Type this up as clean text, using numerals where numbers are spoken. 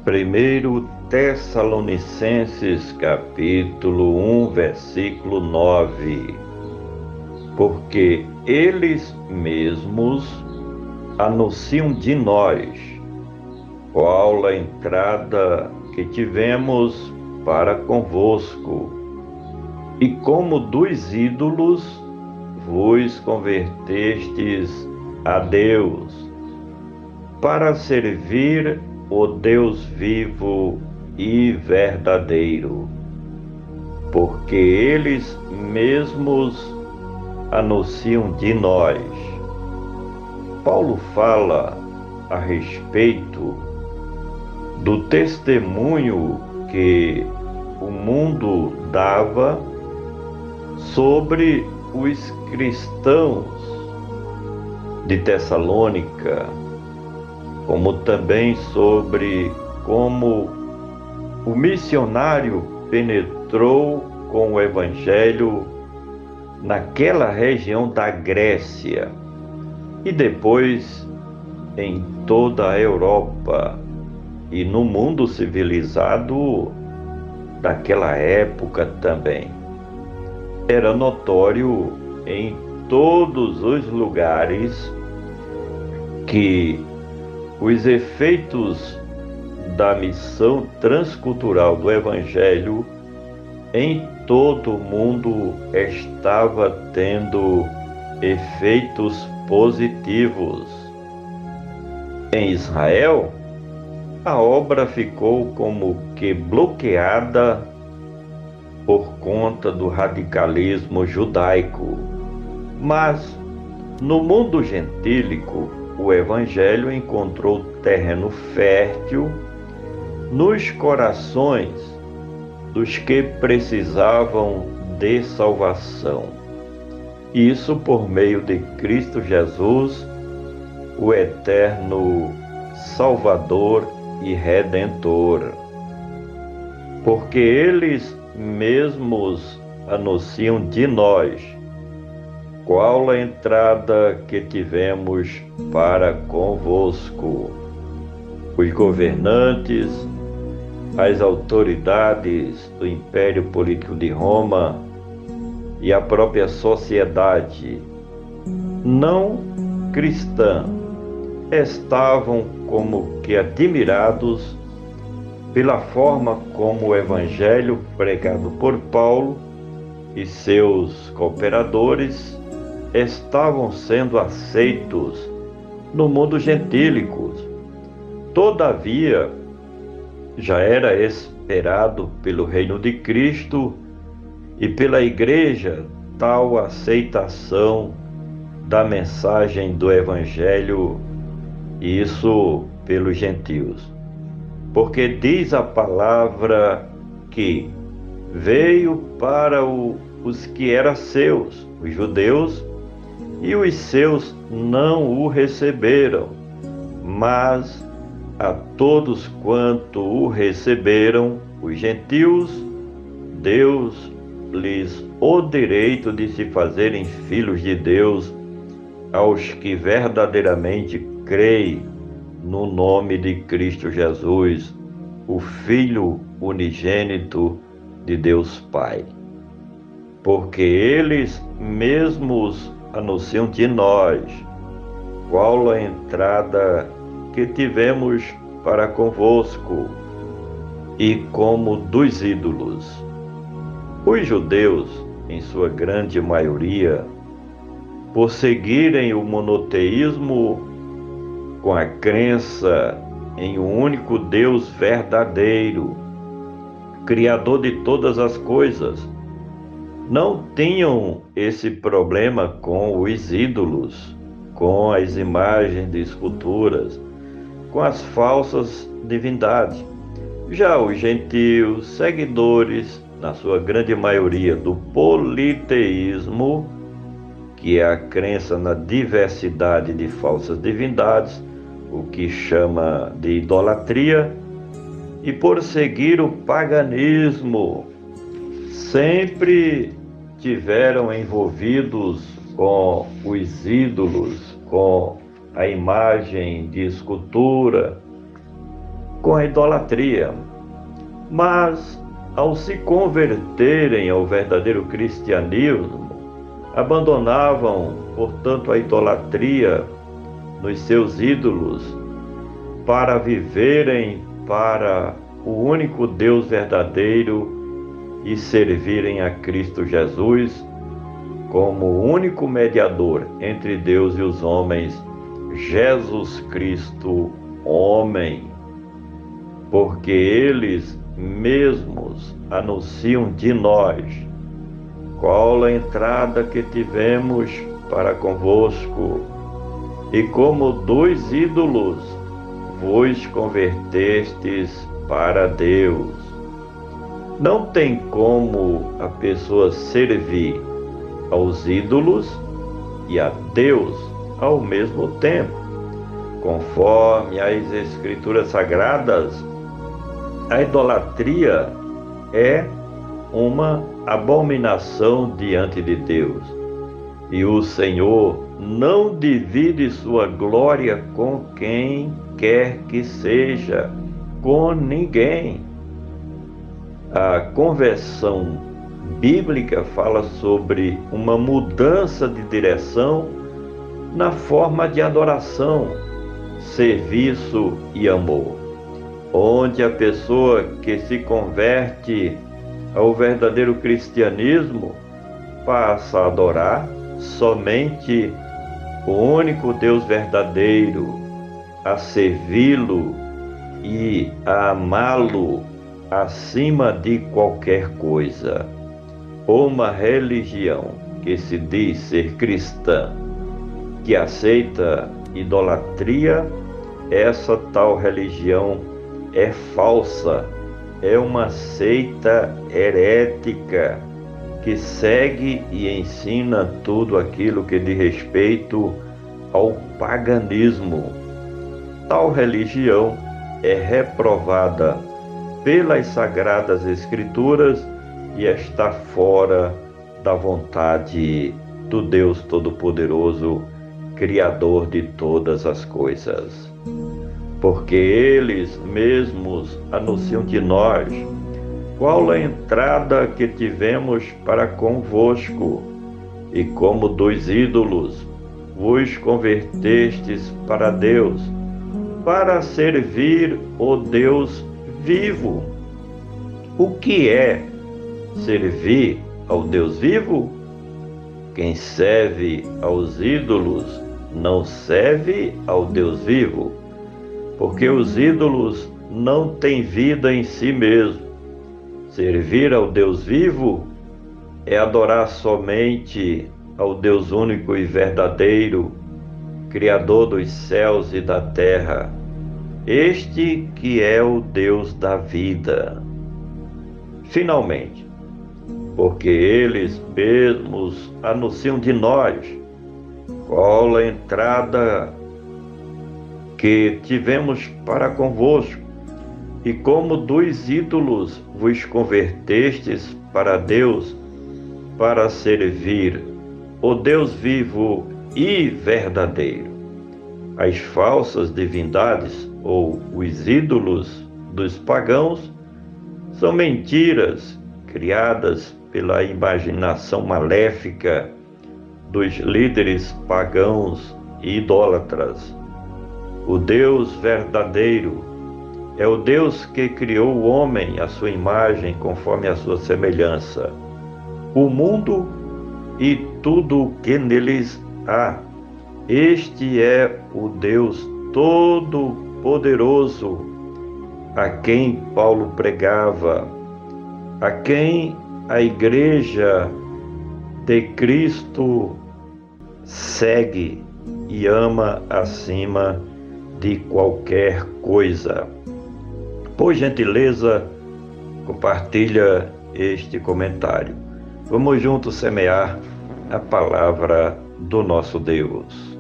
Primeiro Tessalonicenses capítulo 1, versículo 9. Porque eles mesmos anunciam de nós qual a entrada que tivemos para convosco, e como dos ídolos vos convertestes a Deus, para servir o Deus vivo e verdadeiro, porque eles mesmos anunciam de nós. Paulo fala a respeito do testemunho que o mundo dava sobre os cristãos de Tessalônica, como também sobre como o missionário penetrou com o Evangelho naquela região da Grécia e depois em toda a Europa e no mundo civilizado daquela época também. Era notório em todos os lugares que os efeitos da missão transcultural do Evangelho em todo o mundo estava tendo efeitos positivos. Em Israel, a obra ficou como que bloqueada por conta do radicalismo judaico, mas no mundo gentílico, o Evangelho encontrou terreno fértil nos corações dos que precisavam de salvação. Isso por meio de Cristo Jesus, o eterno Salvador e Redentor. Porque eles mesmos anunciam de nós qual a entrada que tivemos para convosco. Os governantes, as autoridades do Império Político de Roma e a própria sociedade não cristã estavam como que admirados pela forma como o Evangelho pregado por Paulo e seus cooperadores estavam sendo aceitos no mundo gentílico. Todavia, já era esperado pelo reino de Cristo e pela Igreja tal aceitação da mensagem do Evangelho, e isso pelos gentios. Porque diz a palavra que veio para os que eram seus, os judeus, e os seus não o receberam, mas a todos quanto o receberam, os gentios, Deus lhes o direito de se fazerem filhos de Deus, aos que verdadeiramente creem no nome de Cristo Jesus, o Filho unigênito de Deus Pai. Porque eles mesmos anunciam de nós qual a entrada que tivemos para convosco, e como dos ídolos. Os judeus, em sua grande maioria, por seguirem o monoteísmo com a crença em um único Deus verdadeiro, Criador de todas as coisas, não tinham esse problema com os ídolos, com as imagens de esculturas, com as falsas divindades. Já os gentios, seguidores, na sua grande maioria, do politeísmo, que é a crença na diversidade de falsas divindades, o que chama de idolatria, e por seguir o paganismo, sempre tiveram envolvidos com os ídolos, com a imagem de escultura, com a idolatria. Mas, ao se converterem ao verdadeiro cristianismo, abandonavam, portanto, a idolatria nos seus ídolos para viverem para o único Deus verdadeiro e servirem a Cristo Jesus como o único mediador entre Deus e os homens, Jesus Cristo, homem, porque eles mesmos anunciam de nós qual a entrada que tivemos para convosco, e como dos ídolos vos convertestes para Deus. Não tem como a pessoa servir aos ídolos e a Deus ao mesmo tempo. Conforme as Escrituras Sagradas, a idolatria é uma abominação diante de Deus. E o Senhor não divide sua glória com quem quer que seja, com ninguém. A conversão bíblica fala sobre uma mudança de direção na forma de adoração, serviço e amor, onde a pessoa que se converte ao verdadeiro cristianismo passa a adorar somente o único Deus verdadeiro, a servi-lo e a amá-lo acima de qualquer coisa. Uma religião que se diz ser cristã, que aceita idolatria, essa tal religião é falsa, é uma seita herética que segue e ensina tudo aquilo que diz respeito ao paganismo. Tal religião é reprovada pelas Sagradas Escrituras e está fora da vontade do Deus Todo-Poderoso, Criador de todas as coisas. Porque eles mesmos anunciam de nós qual a entrada que tivemos para convosco, e como dos ídolos vos convertestes para Deus, para servir o Deus vivo. O que é servir ao Deus vivo? Quem serve aos ídolos não serve ao Deus vivo, porque os ídolos não têm vida em si mesmo. Servir ao Deus vivo é adorar somente ao Deus único e verdadeiro, Criador dos céus e da terra, este que é o Deus da vida. Finalmente, porque eles mesmos anunciam de nós qual a entrada que tivemos para convosco, e como dos ídolos vos convertestes para Deus, para servir o Deus vivo e verdadeiro. As falsas divindades, ou os ídolos dos pagãos, são mentiras criadas pela imaginação maléfica dos líderes pagãos e idólatras. O Deus verdadeiro é o Deus que criou o homem à sua imagem, conforme a sua semelhança, o mundo e tudo o que neles há. Este é o Deus Todo-Poderoso, a quem Paulo pregava, a quem a Igreja de Cristo segue e ama acima de qualquer coisa. Por gentileza, compartilha este comentário. Vamos juntos semear a palavra do nosso Deus.